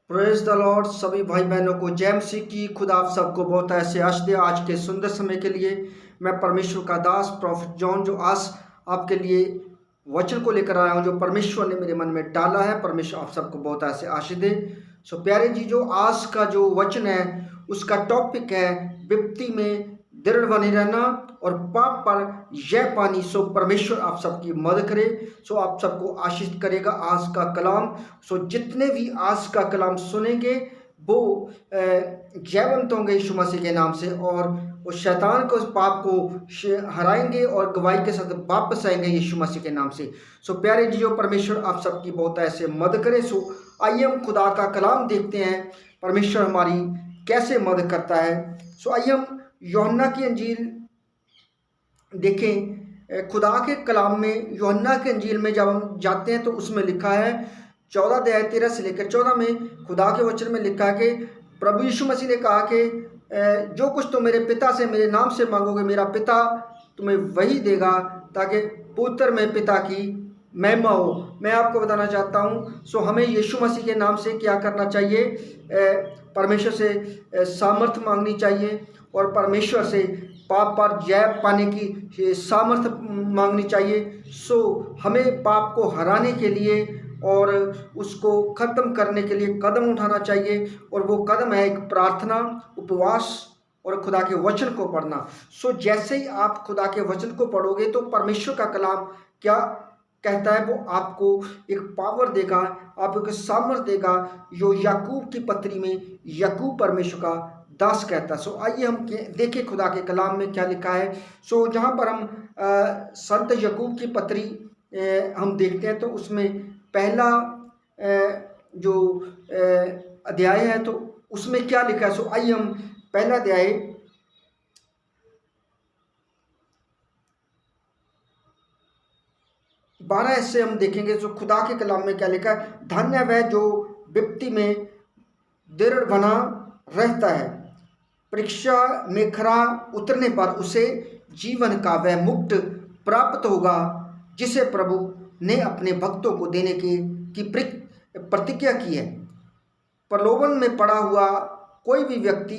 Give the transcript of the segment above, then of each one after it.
Praise the Lord. सभी भाई बहनों को जय मसीह की। खुदा आप सबको बहुत ऐसे आश दे आज के सुंदर समय के लिए। मैं परमेश्वर का दास प्रोफेट जॉन जो आज आपके लिए वचन को लेकर आया हूँ, जो परमेश्वर ने मेरे मन में डाला है। परमेश्वर आप सबको बहुत ऐसे आशीष दे। सो प्यारे जी, जो आज का जो वचन है उसका टॉपिक है विपत्ति में दृढ़ बने रहना और पाप पर जय पानी। सो परमेश्वर आप सबकी मदद करे। सो आप सबको आशीष करेगा आज का कलाम। सो जितने भी आज का कलाम सुनेंगे वो जयवंत होंगे यीशु मसीह के नाम से, और वो शैतान को, उस पाप को हराएंगे और गवाही के साथ वापस आएंगे यीशु मसीह के नाम से। सो प्यारे जी, जो परमेश्वर आप सबकी बहुत ऐसे मदद करे। सो आइए हम खुदा का कलाम देखते हैं, परमेश्वर हमारी कैसे मदद करता है। सो आइए हम यूहन्ना की अंजील देखें। खुदा के कलाम में यूहन्ना की अंजील में जब हम जाते हैं तो उसमें लिखा है 14 अध्याय 13 से लेकर 14 में खुदा के वचन में लिखा है कि प्रभु यीशु मसीह ने कहा कि जो कुछ तुम मेरे पिता से मेरे नाम से मांगोगे मेरा पिता तुम्हें वही देगा, ताकि पुत्र में पिता की महिमा हो। मैं आपको बताना चाहता हूँ, सो हमें यीशु मसीह के नाम से क्या करना चाहिए? परमेश्वर से सामर्थ मांगनी चाहिए और परमेश्वर से पाप पर जय पाने की सामर्थ मांगनी चाहिए। सो हमें पाप को हराने के लिए और उसको ख़त्म करने के लिए कदम उठाना चाहिए, और वो कदम है एक प्रार्थना, उपवास और खुदा के वचन को पढ़ना। सो जैसे ही आप खुदा के वचन को पढ़ोगे तो परमेश्वर का कलाम क्या कहता है, वो आपको एक पावर देगा, आपको एक सामर्थ देगा, जो याकूब की पत्री में याकूब परमेश्वर का दास कहता है। सो आइए हम देखें खुदा के कलाम में क्या लिखा है। सो जहाँ पर हम संत याकूब की पत्री हम देखते हैं तो उसमें पहला जो अध्याय है तो उसमें क्या लिखा है। सो आइए हम पहला अध्याय 12 ऐसे हम देखेंगे। जो खुदा के कलाम में क्या लिखा है, धन्य वह जो विपत्ति में दृढ़ बना रहता है, परीक्षा में खरा उतरने पर उसे जीवन का वह मुक्त प्राप्त होगा जिसे प्रभु ने अपने भक्तों को देने की प्रतिज्ञा की है। प्रलोभन में पड़ा हुआ कोई भी व्यक्ति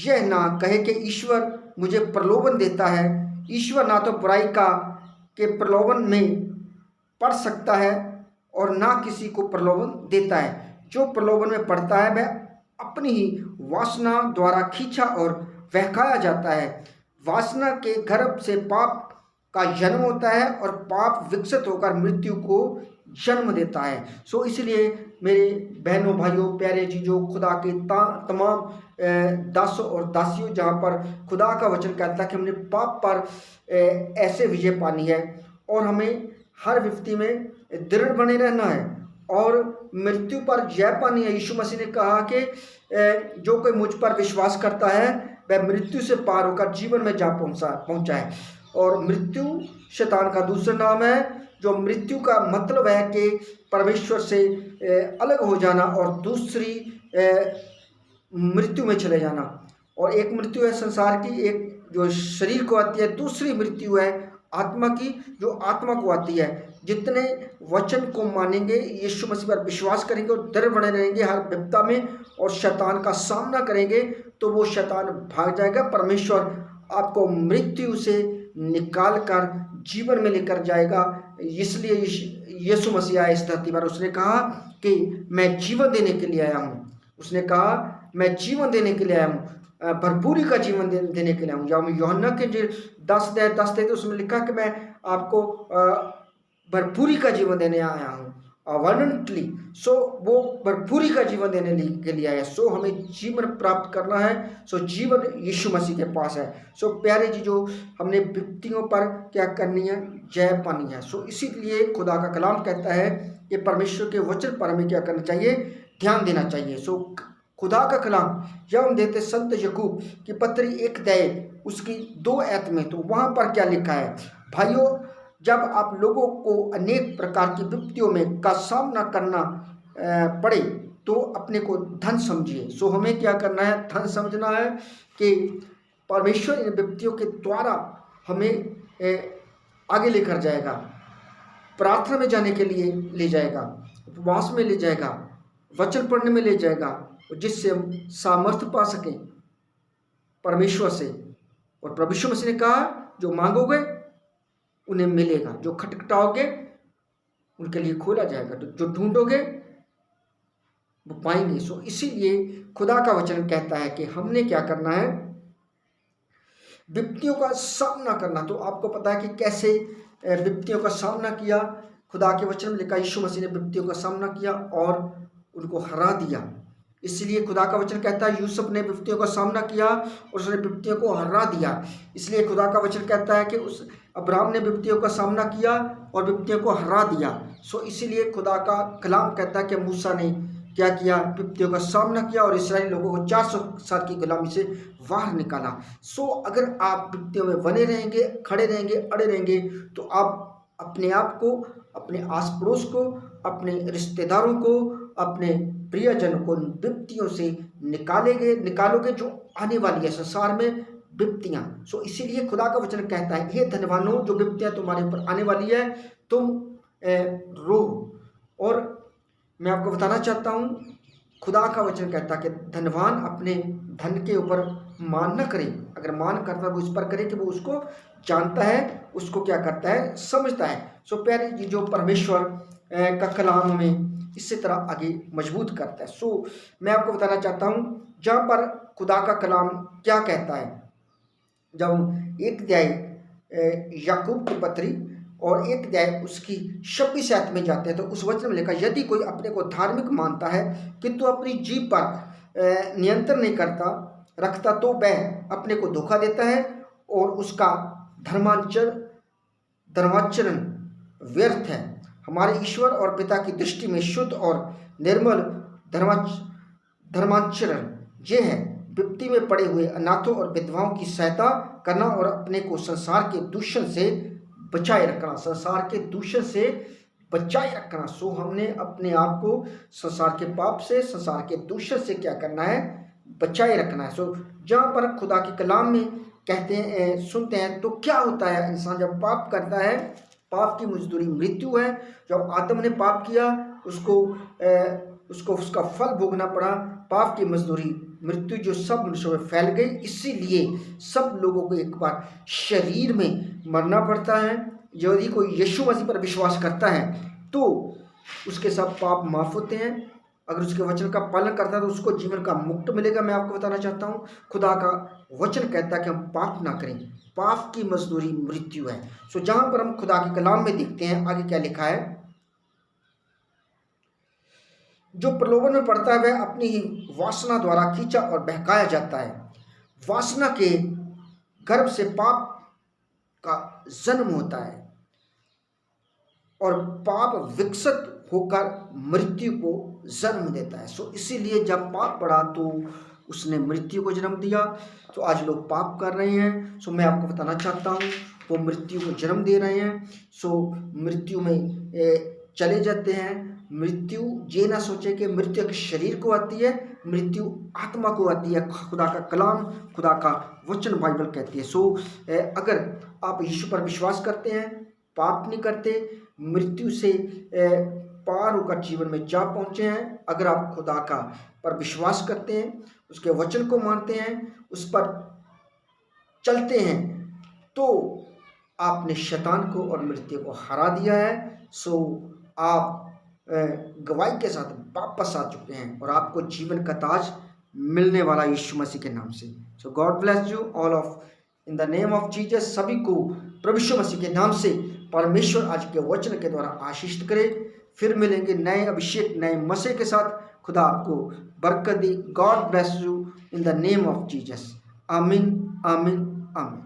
यह ना कहे कि ईश्वर मुझे प्रलोभन देता है। ईश्वर ना तो बुराई के प्रलोभन में पड़ सकता है और ना किसी को प्रलोभन देता है। जो प्रलोभन में पड़ता है वह अपनी ही वासना द्वारा खींचा और बहकाया जाता है। वासना के गर्भ से पाप का जन्म होता है और पाप विकसित होकर मृत्यु को जन्म देता है। सो इसलिए मेरे बहनों भाइयों प्यारे चीज़ों, खुदा के तमाम दासों और दासियों, जहाँ पर खुदा का वचन कहता है कि हमने पाप पर ऐसे विजय पानी है और हमें हर विपत्ति में दृढ़ बने रहना है और मृत्यु पर जय पानी है। यीशु मसीह ने कहा कि जो कोई मुझ पर विश्वास करता है वह मृत्यु से पार होकर जीवन में जा पहुंचा है। और मृत्यु शैतान का दूसरा नाम है। जो मृत्यु का मतलब है कि परमेश्वर से अलग हो जाना, और दूसरी मृत्यु में चले जाना। और एक मृत्यु है संसार की, एक जो शरीर को आती है, दूसरी मृत्यु है आत्मा की, जो आत्मा को आती है। जितने वचन को मानेंगे, यीशु मसीह पर विश्वास करेंगे और दृढ़ बने रहेंगे हर विपदा में और शैतान का सामना करेंगे, तो वो शैतान भाग जाएगा। परमेश्वर आपको मृत्यु से निकाल कर जीवन में लेकर जाएगा। इसलिए यीशु मसीह आए इस धरती पर। उसने कहा कि मैं जीवन देने के लिए आया हूँ। उसने कहा मैं जीवन देने के लिए आया हूँ, भरपूरी का जीवन देने के लिए हूँ। जब यूहन्ना के 10 थे तो उसमें लिखा कि मैं आपको भरपूरी का जीवन देने आया हूँ, अबंडेंटली। सो वो भरपूरी का जीवन देने के लिए आया। सो हमें जीवन प्राप्त करना है। सो जीवन यीशु मसीह के पास है। सो प्यारे जी, जो हमने विपत्तियों पर क्या करनी है, जय पानी है। सो इसीलिए खुदा का कलाम कहता है कि परमेश्वर के वचन पर हमें क्या करना चाहिए, ध्यान देना चाहिए। सो खुदा का कलाम जब हम देते संत याकूब की पत्री 1 अध्याय उसकी 2 आयत में, तो वहाँ पर क्या लिखा है, भाइयों जब आप लोगों को अनेक प्रकार की विपत्तियों में का सामना करना पड़े तो अपने को धन समझिए। सो हमें क्या करना है, धन समझना है कि परमेश्वर इन विपत्तियों के द्वारा हमें आगे लेकर जाएगा, प्रार्थना में जाने के लिए ले जाएगा, उपवास में ले जाएगा, वचन पढ़ने में ले जाएगा, जिससे हम सामर्थ्य पा सकें परमेश्वर से। और प्रभु यीशु मसीह ने कहा, जो मांगोगे उन्हें मिलेगा, जो खटखटाओगे उनके लिए खोला जाएगा, तो जो ढूंढोगे वो पाएंगे। सो इसीलिए खुदा का वचन कहता है कि हमने क्या करना है, विपत्तियों का सामना करना। तो आपको पता है कि कैसे विपत्तियों का सामना किया। खुदा के वचन में लिखा, यीशु मसीह ने विपत्तियों का सामना किया और उनको हरा दिया। इसलिए खुदा का वचन कहता है, यूसुफ ने विपत्तियों का सामना किया और उसने विपत्तियों को हरा दिया। इसलिए खुदा का वचन कहता है कि उस अब्राहम ने विपत्तियों का सामना किया और विपत्तियों को हरा दिया। सो इसीलिए खुदा का कलाम कहता है कि मूसा ने क्या किया, विपत्तियों का सामना किया और इस्राएली लोगों को 400 साल की गुलामी से बाहर निकाला। सो अगर आप विपत्तियों में बने रहेंगे, खड़े रहेंगे, अड़े रहेंगे, तो आप अपने आप को, अपने आस पड़ोस को, अपने रिश्तेदारों को, अपने प्रियजन को विपत्तियों से निकालोगे जो आने वाली है संसार में विपत्तियां। सो इसीलिए खुदा का वचन कहता है, हे धनवानों, जो विपत्तियां तुम्हारे ऊपर आने वाली है तुम रो। और मैं आपको बताना चाहता हूँ, खुदा का वचन कहता है कि धनवान अपने धन के ऊपर मान न करे। अगर मान करता है वो इस पर करे कि वो उसको जानता है, उसको क्या करता है, समझता है। सो प्यारे जी, जो परमेश्वर का कलाम हमें इसी तरह आगे मजबूत करता है। सो मैं आपको बताना चाहता हूँ, जहाँ पर खुदा का कलाम क्या कहता है, जब एक अध्याय याकूब की पत्री और एक अध्याय उसकी 26 आयत में जाते हैं, तो उस वचन में लिखा, यदि कोई अपने को धार्मिक मानता है किंतु अपनी जीभ पर नियंत्रण नहीं रखता, तो वह अपने को धोखा देता है और उसका धर्माचरण व्यर्थ है। हमारे ईश्वर और पिता की दृष्टि में शुद्ध और निर्मल धर्माचरण ये है, विपत्ति में पड़े हुए अनाथों और विधवाओं की सहायता करना और अपने को संसार के दूषण से बचाए रखना। संसार के दूषण से बचाए रखना। सो हमने अपने आप को संसार के पाप से, संसार के दूषण से क्या करना है, बचाए रखना है। सो जहाँ पर खुदा के कलाम में कहते हैं, सुनते हैं, तो क्या होता है, इंसान जब पाप करता है, पाप की मजदूरी मृत्यु है। जब आदम ने पाप किया, उसको उसका फल भोगना पड़ा। पाप की मजदूरी मृत्यु जो सब मनुष्यों में फैल गई, इसीलिए सब लोगों को एक बार शरीर में मरना पड़ता है। यदि कोई यीशु मसीह पर विश्वास करता है तो उसके सब पाप माफ होते हैं। अगर उसके वचन का पालन करता है तो उसको जीवन का मुक्त मिलेगा। मैं आपको बताना चाहता हूँ, खुदा का वचन कहता है कि हम पाप ना करें, पाप की मजदूरी मृत्यु है। सो जहां पर हम खुदा के कलाम में देखते हैं, आगे क्या लिखा है, जो प्रलोभन में पड़ता है वह अपनी ही वासना द्वारा खींचा और बहकाया जाता है। वासना के गर्भ से पाप का जन्म होता है और पाप विकसित होकर मृत्यु को जन्म देता है। सो इसीलिए जब पाप बढ़ा तो उसने मृत्यु को जन्म दिया। तो आज लोग पाप कर रहे हैं। सो मैं आपको बताना चाहता हूँ, वो मृत्यु को जन्म दे रहे हैं। सो मृत्यु में चले जाते हैं। मृत्यु ये ना सोचे कि मृत्यु एक शरीर को आती है, मृत्यु आत्मा को आती है। खुदा का कलाम, खुदा का वचन बाइबल कहती है। सो अगर आप यीशु पर विश्वास करते हैं, पाप नहीं करते, मृत्यु से पार होकर जीवन में जा पहुंचे हैं, अगर आप खुदा का पर विश्वास करते हैं, उसके वचन को मानते हैं, उस पर चलते हैं, तो आपने शैतान को और मृत्यु को हरा दिया है। सो आप गवाही के साथ वापस आ चुके हैं और आपको जीवन का ताज मिलने वाला यीशु मसीह के नाम से। So God bless you all of in the name of Jesus. सभी को प्रभु यीशु मसीह के नाम से परमेश्वर आज के वचन के द्वारा आशीष करे। फिर मिलेंगे नए अभिषेक, नए मसीह के साथ। खुदा आपको बरकत दे। God bless you in the name of Jesus. आमीन, आमीन, आमीन।